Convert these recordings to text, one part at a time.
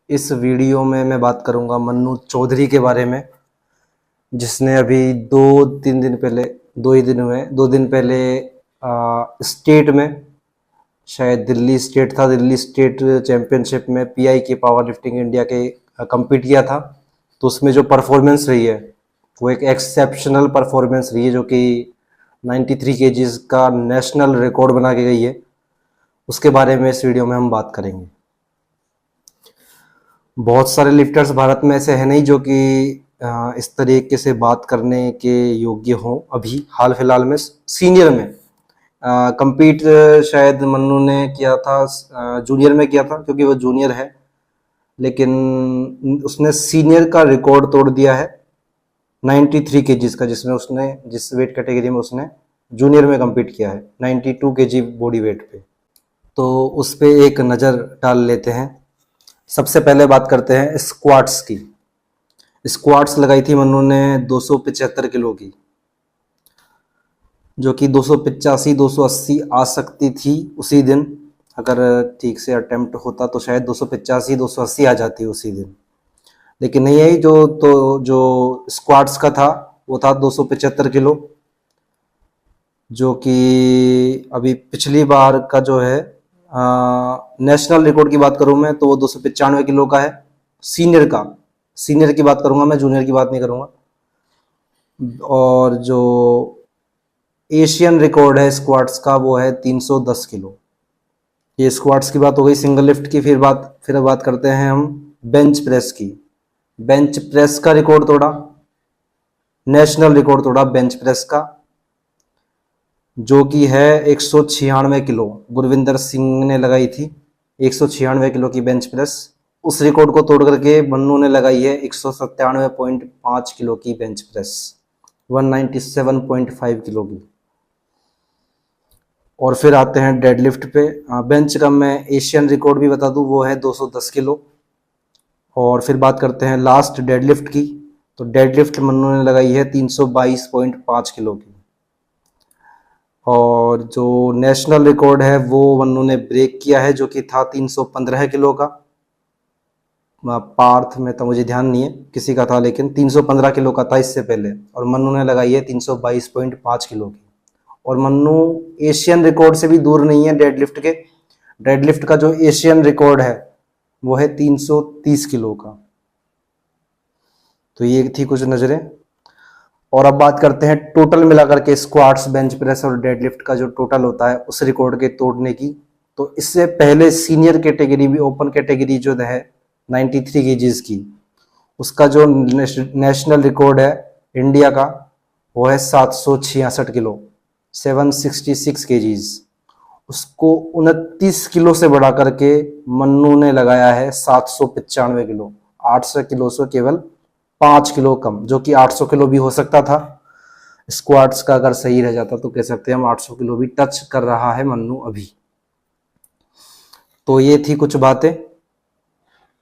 इस वीडियो में मैं बात करूंगा मन्नू चौधरी के बारे में, जिसने अभी 2-3 दिन पहले, 2 ही दिन हुए, 2 दिन पहले स्टेट में, शायद दिल्ली स्टेट था, दिल्ली स्टेट चैंपियनशिप में पीआई के पावर लिफ्टिंग इंडिया के compete किया था। तो उसमें जो परफॉर्मेंस रही है वो एक एक्सेप्शनल परफॉर्मेंस रही है, जो कि 93 केजीज का नेशनल रिकॉर्ड बना के गई है। उसके बारे में इस वीडियो में हम बात करेंगे। बहुत सारे लिफ्टर्स भारत में ऐसे हैं नहीं जो कि इस तरीके से बात करने के योग्य हों। अभी हाल फिलहाल में सीनियर में compete शायद मन्नू ने किया था, जूनियर में किया था क्योंकि वो जूनियर है, लेकिन उसने सीनियर का रिकॉर्ड तोड़ दिया है 93 केजीज का, जिसमें उसने जिस वेट कैटेगरी में उसने जूनियर में compete किया है 92 केजी बॉडी वेट पे। तो उस पे एक नज़र डाल लेते हैं। सबसे पहले बात करते हैं स्क्वाट्स की। स्क्वाट्स लगाई थी मन्नू ने 275 किलो की, जो कि 285-280 आ सकती थी उसी दिन। अगर ठीक से अटेम्प्ट होता तो शायद 285-280 आ जाती उसी दिन, लेकिन नहीं आई। जो स्क्वाट्स का था वो था 275 किलो, जो कि अभी पिछली बार का जो है नेशनल रिकॉर्ड की बात करूं मैं तो वो 295 किलो का है सीनियर की बात करूंगा मैं, जूनियर की बात नहीं करूंगा। और जो एशियन रिकॉर्ड है स्क्वाट्स का वो है 310 किलो। ये स्क्वाट्स की बात हो गई सिंगल लिफ्ट की। फिर बात करते हैं हम बेंच प्रेस की। बेंच प्रेस का रिकॉर्ड तोड़ा, नेशनल रिकॉर्ड तोड़ा बेंच प्रेस का, जो कि है 196 किलो। गुरविंदर सिंह ने लगाई थी 196 किलो की बेंच प्रेस। उस रिकॉर्ड को तोड़ करके मन्नू ने लगाई है 197.5 किलो की बेंच प्रेस, 197.5 किलो की। और फिर आते हैं डेडलिफ्ट पे। बेंच का मैं एशियन रिकॉर्ड भी बता दूं, वो है 210 किलो। और फिर बात करते हैं लास्ट डेडलिफ्ट की। तो डेडलिफ्ट मन्नू ने लगाई है 322.5 किलो की। और जो नेशनल रिकॉर्ड है वो मन्नू ने ब्रेक किया है, जो कि था 315 किलो का। पार्थ में तो मुझे ध्यान नहीं है किसी का था, लेकिन 315 किलो का था इससे पहले, और मन्नू ने लगाई है 322.5 किलो की। और मन्नू एशियन रिकॉर्ड से भी दूर नहीं है डेडलिफ्ट के। डेडलिफ्ट का जो एशियन रिकॉर्ड है वो है 330 किलो का। तो ये थी कुछ नज़रें। और अब बात करते हैं टोटल मिलाकर के स्क्वाट्स, बेंच प्रेस और डेडलिफ्ट का जो टोटल होता है उस रिकॉर्ड के तोड़ने की। तो इससे पहले सीनियर कैटेगरी भी, ओपन कैटेगरी जो है 93 केजीज की, उसका जो नेशनल रिकॉर्ड है इंडिया का वो है 766 किलो, 766 केजीज। उसको 29 किलो से बढ़ा करके मन्नू ने लगाया है 795 किलो, 800 किलो से केवल 5 किलो कम, जो कि 800 किलो भी हो सकता था। स्क्वाट्स का अगर सही रह जाता तो कह सकते हैं हम 800 किलो भी टच कर रहा है मन्नू अभी। तो ये थी कुछ बातें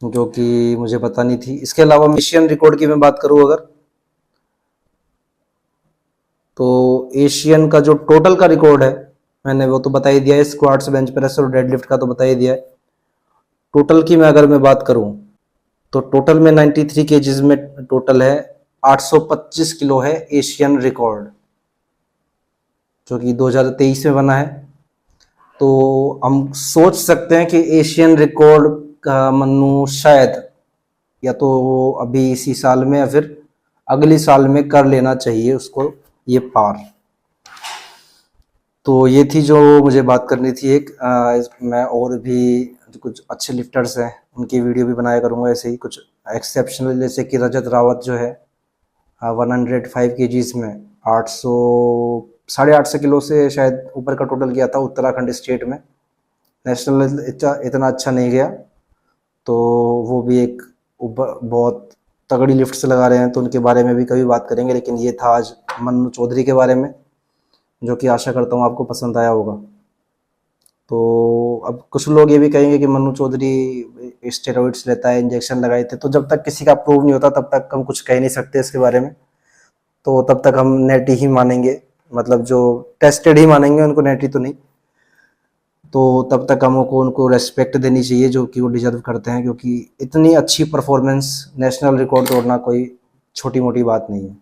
जो कि मुझे पता नहीं थी। इसके अलावा एशियन रिकॉर्ड की मैं बात करूं अगर, तो एशियन का जो टोटल का रिकॉर्ड है मैंने वो तो बता ही दिया है। स्क्वाट्स, बेंच प्रेस और डेडलिफ्ट का तो बता ही दिया है। टोटल की मैं अगर मैं बात करूं तो टोटल में 93 केजीज में टोटल है 825 किलो है एशियन रिकॉर्ड, जो कि 2023 में बना है। तो हम सोच सकते हैं कि एशियन रिकॉर्ड का मन्नू शायद या तो अभी इसी साल में या फिर अगली साल में कर लेना चाहिए उसको ये पार। तो ये थी जो मुझे बात करनी थी। मैं और भी जो कुछ अच्छे लिफ्टर्स हैं उनकी वीडियो भी बनाया करूँगा, ऐसे ही कुछ एक्सेप्शनल, जैसे कि रजत रावत जो है 105 केजीज में 800 850 किलो से शायद ऊपर का टोटल किया था उत्तराखंड स्टेट में। नेशनल इतना अच्छा नहीं गया, तो वो भी एक बहुत तगड़ी लिफ्ट से लगा रहे हैं, तो उनके बारे में भी कभी बात करेंगे। लेकिन ये था आज मन्नू चौधरी के बारे में, जो कि आशा करता हूँ आपको पसंद आया होगा। तो अब कुछ लोग ये भी कहेंगे कि मन्नू चौधरी स्टेरॉइड्स लेता है, इंजेक्शन लगाए थे, तो जब तक किसी का प्रूव नहीं होता तब तक हम कुछ कह नहीं सकते इसके बारे में। तो तब तक हम नेटी ही मानेंगे, मतलब जो टेस्टेड ही मानेंगे, उनको नेटी तो नहीं। तो तब तक हमको उनको रेस्पेक्ट देनी चाहिए जो कि वो डिजर्व करते हैं, क्योंकि इतनी अच्छी परफॉर्मेंस, नेशनल रिकॉर्ड तोड़ना कोई छोटी मोटी बात नहीं है।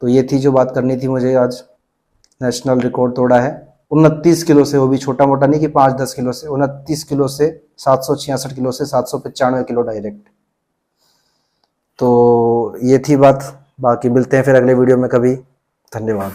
तो ये थी जो बात करनी थी मुझे आज। नेशनल रिकॉर्ड तोड़ा है 29 किलो से, वो भी छोटा मोटा नहीं कि 5-10 किलो से, 29 किलो से 766 किलो से 795 किलो डायरेक्ट। तो ये थी बात, बाकी मिलते हैं फिर अगले वीडियो में कभी। धन्यवाद।